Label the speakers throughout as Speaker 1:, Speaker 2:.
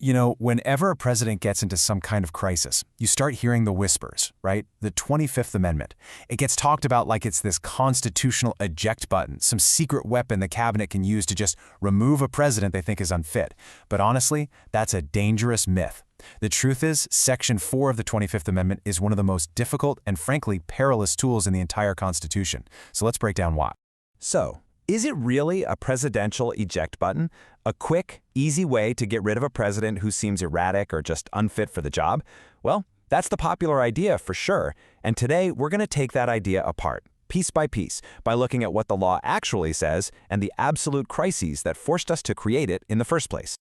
Speaker 1: You know, whenever a president gets into some kind of crisis, you start hearing the whispers, right? The 25th Amendment. It gets talked about like it's this constitutional eject button, some secret weapon the cabinet can use to just remove a president they think is unfit. But honestly, that's a dangerous myth. The truth is, Section 4 of the 25th Amendment is one of the most difficult and frankly perilous tools in the entire Constitution. So let's break down why.
Speaker 2: So, is it really a presidential eject button? A quick, easy way to get rid of a president who seems erratic or just unfit for the job? Well, that's the popular idea for sure. And today, we're going to take that idea apart, piece by piece, by looking at what the law actually says and the absolute crises that forced us to create it in the first place.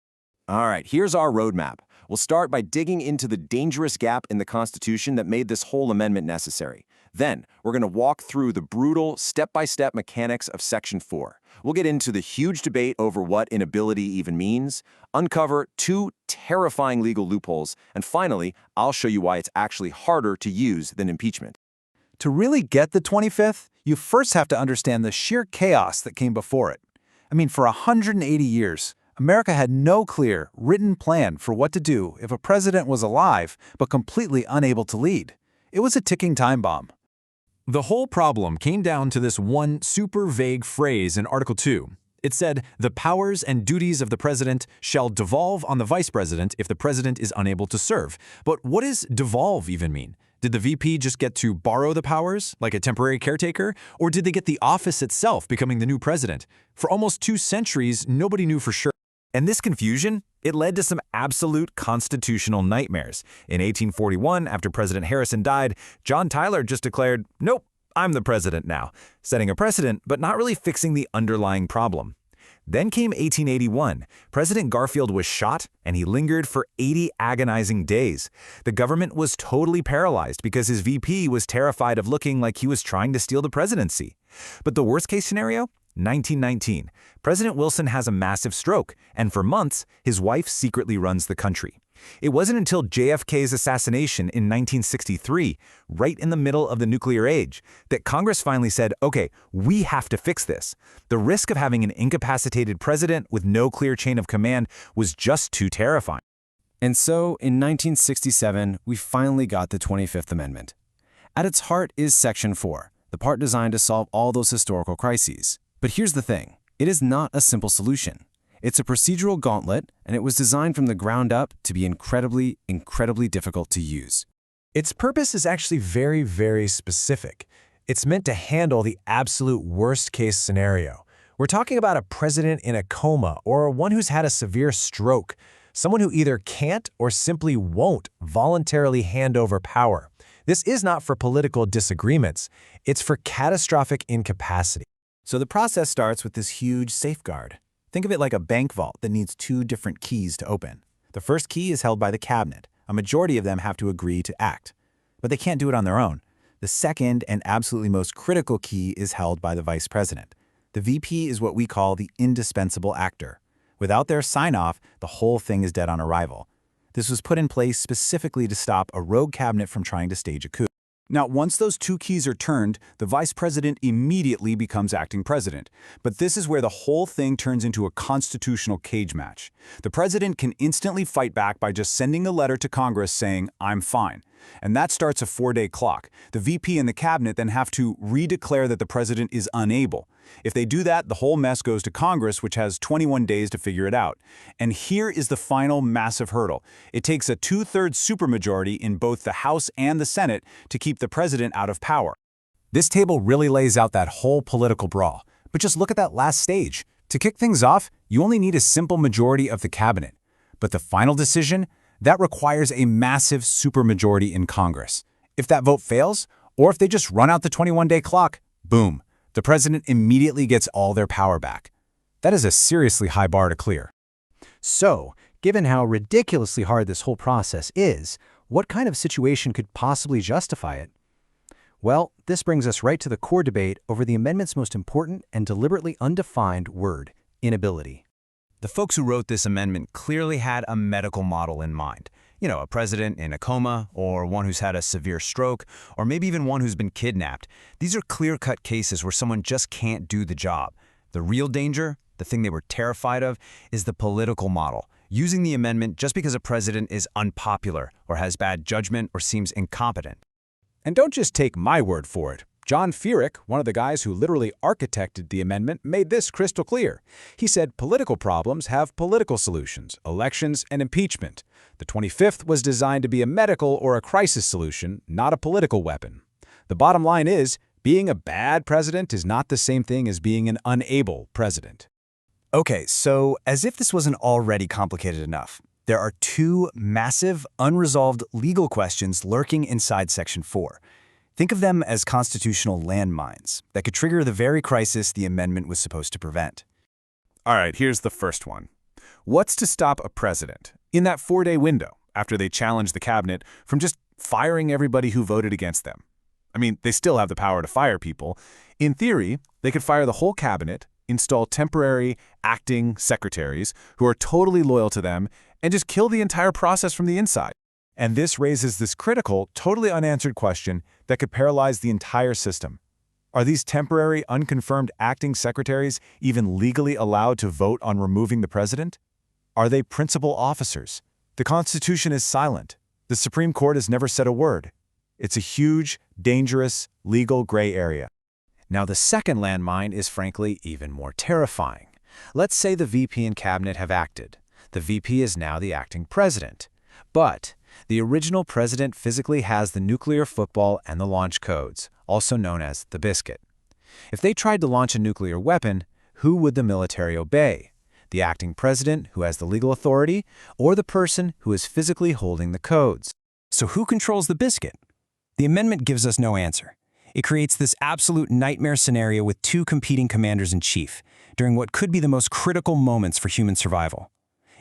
Speaker 3: All right, here's our roadmap. We'll start by digging into the dangerous gap in the Constitution that made this whole amendment necessary. Then, we're going to walk through the brutal, step-by-step mechanics of Section 4. We'll get into the huge debate over what inability even means, uncover two terrifying legal loopholes, and finally, I'll show you why it's actually harder to use than impeachment.
Speaker 4: To really get the 25th, you first have to understand the sheer chaos that came before it. I mean, for 180 years, America had no clear, written plan for what to do if a president was alive but completely unable to lead. It was a ticking time bomb.
Speaker 2: The whole problem came down to this one super vague phrase in Article 2. It said, "The powers and duties of the president shall devolve on the vice president if the president is unable to serve." But what does devolve even mean? Did the VP just get to borrow the powers, like a temporary caretaker? Or did they get the office itself, becoming the new president? For almost 2 centuries, nobody knew for sure. And this confusion, it led to some absolute constitutional nightmares. In 1841, after President Harrison died, John Tyler just declared, "Nope, I'm the president now," setting a precedent, but not really fixing the underlying problem. Then came 1881. President Garfield was shot, and he lingered for 80 agonizing days. The government was totally paralyzed because his VP was terrified of looking like he was trying to steal the presidency. But the worst-case scenario? 1919. President Wilson has a massive stroke, and for months, his wife secretly runs the country. It wasn't until JFK's assassination in 1963, right in the middle of the nuclear age, that Congress finally said, okay, we have to fix this. The risk of having an incapacitated president with no clear chain of command was just too terrifying.
Speaker 1: And so, in 1967, we finally got the 25th Amendment. At its heart is Section 4, the part designed to solve all those historical crises. But here's the thing, it is not a simple solution. It's a procedural gauntlet, and it was designed from the ground up to be incredibly difficult to use.
Speaker 4: Its purpose is actually very, very specific. It's meant to handle the absolute worst-case scenario. We're talking about a president in a coma or one who's had a severe stroke, someone who either can't or simply won't voluntarily hand over power. This is not for political disagreements. It's for catastrophic incapacity.
Speaker 5: So the process starts with this huge safeguard. Think of it like a bank vault that needs 2 different keys to open. The first key is held by the cabinet. A majority of them have to agree to act, but they can't do it on their own. The second and absolutely most critical key is held by the vice president. The VP is what we call the indispensable actor. Without their sign-off, the whole thing is dead on arrival. This was put in place specifically to stop a rogue cabinet from trying to stage a coup.
Speaker 6: Now, once those 2 keys are turned, the vice president immediately becomes acting president. But this is where the whole thing turns into a constitutional cage match. The president can instantly fight back by just sending a letter to Congress saying, "I'm fine." And that starts a 4-day clock. The VP and the cabinet then have to redeclare that the president is unable. If they do that, the whole mess goes to Congress, which has 21 days to figure it out. And here is the final massive hurdle. It takes a 2/3 supermajority in both the House and the Senate to keep the president out of power.
Speaker 4: This table really lays out that whole political brawl. But just look at that last stage. To kick things off, you only need a simple majority of the cabinet. But the final decision? That requires a massive supermajority in Congress. If that vote fails, or if they just run out the 21-day clock, boom, the president immediately gets all their power back. That is a seriously high bar to clear.
Speaker 7: So, given how ridiculously hard this whole process is, what kind of situation could possibly justify it? Well, this brings us right to the core debate over the amendment's most important and deliberately undefined word, inability.
Speaker 2: The folks who wrote this amendment clearly had a medical model in mind. You know, a president in a coma, or one who's had a severe stroke, or maybe even one who's been kidnapped. These are clear-cut cases where someone just can't do the job. The real danger, the thing they were terrified of, is the political model.
Speaker 1: using the amendment just because a president is unpopular or has bad judgment or seems incompetent.
Speaker 4: And don't just take my word for it. John Feerick, one of the guys who literally architected the amendment, made this crystal clear. He said political problems have political solutions, elections and impeachment. The 25th was designed to be a medical or a crisis solution, not a political weapon. The bottom line is, being a bad president is not the same thing as being an unable president.
Speaker 1: Okay, so as if this wasn't already complicated enough, there are two massive, unresolved legal questions lurking inside Section 4. Think of them as constitutional landmines that could trigger the very crisis the amendment was supposed to prevent.
Speaker 6: All right, here's the first one. What's to stop a president, in that 4-day window, after they challenge the cabinet, from just firing everybody who voted against them? I mean, they still have the power to fire people. In theory, they could fire the whole cabinet, install temporary, acting secretaries who are totally loyal to them, and just kill the entire process from the inside. And this raises this critical, totally unanswered question that could paralyze the entire system. Are these temporary, unconfirmed acting secretaries even legally allowed to vote on removing the president? Are they principal officers? The Constitution is silent. The Supreme Court has never said a word. It's a huge, dangerous, legal gray area.
Speaker 1: Now, the second landmine is frankly even more terrifying. Let's say the VP and cabinet have acted. The VP is now the acting president. But the original president physically has the nuclear football and the launch codes, also known as the biscuit. If they tried to launch a nuclear weapon, who would the military obey? The acting president, who has the legal authority, or the person who is physically holding the codes? So who controls the biscuit? The amendment gives us no answer. It creates this absolute nightmare scenario with two competing commanders-in-chief during what could be the most critical moments for human survival.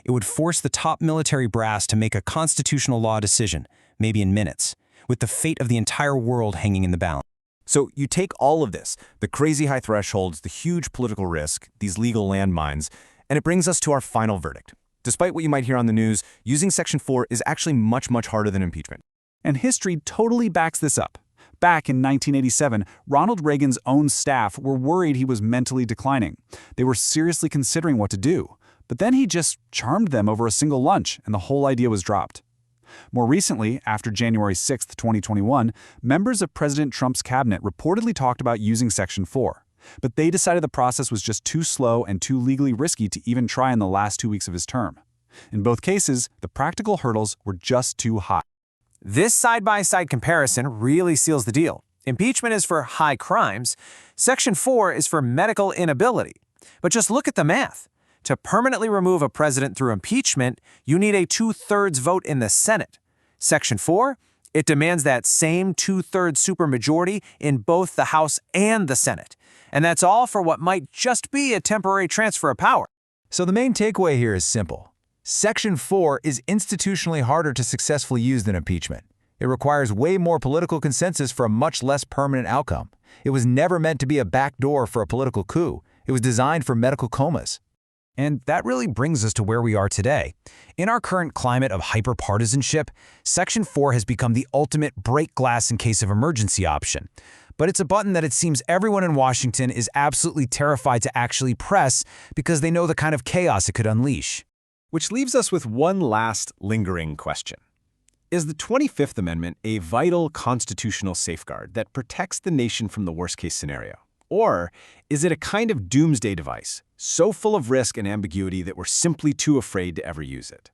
Speaker 1: It would force the top military brass to make a constitutional law decision, maybe in minutes, with the fate of the entire world hanging in the balance.
Speaker 3: So you take all of this, the crazy high thresholds, the huge political risk, these legal landmines, and it brings us to our final verdict. Despite what you might hear on the news, using Section 4 is actually much, much harder than impeachment.
Speaker 6: And history totally backs this up. Back in 1987, Ronald Reagan's own staff were worried he was mentally declining. They were seriously considering what to do. But then he just charmed them over a single lunch, and the whole idea was dropped. More recently, after January 6, 2021, members of President Trump's cabinet reportedly talked about using Section 4. But they decided the process was just too slow and too legally risky to even try in the last 2 weeks of his term. In both cases, the practical hurdles were just too high.
Speaker 1: This side-by-side comparison really seals the deal. Impeachment is for high crimes. Section 4 is for medical inability. But just look at the math. To permanently remove a president through impeachment, you need a 2/3 vote in the Senate. Section 4, it demands that same 2/3 supermajority in both the House and the Senate. And that's all for what might just be a temporary transfer of power.
Speaker 4: So the main takeaway here is simple. Section 4 is institutionally harder to successfully use than impeachment. It requires way more political consensus for a much less permanent outcome. It was never meant to be a backdoor for a political coup. It was designed for medical comas. And that really brings us to where we are today. In our current climate of hyperpartisanship, Section 4 has become the ultimate break glass in case of emergency option. But it's a button that it seems everyone in Washington is absolutely terrified to actually press because they know the kind of chaos it could unleash.
Speaker 3: Which leaves us with one last lingering question. Is the 25th Amendment a vital constitutional safeguard that protects the nation from the worst-case scenario? Or is it a kind of doomsday device, so full of risk and ambiguity that we're simply too afraid to ever use it?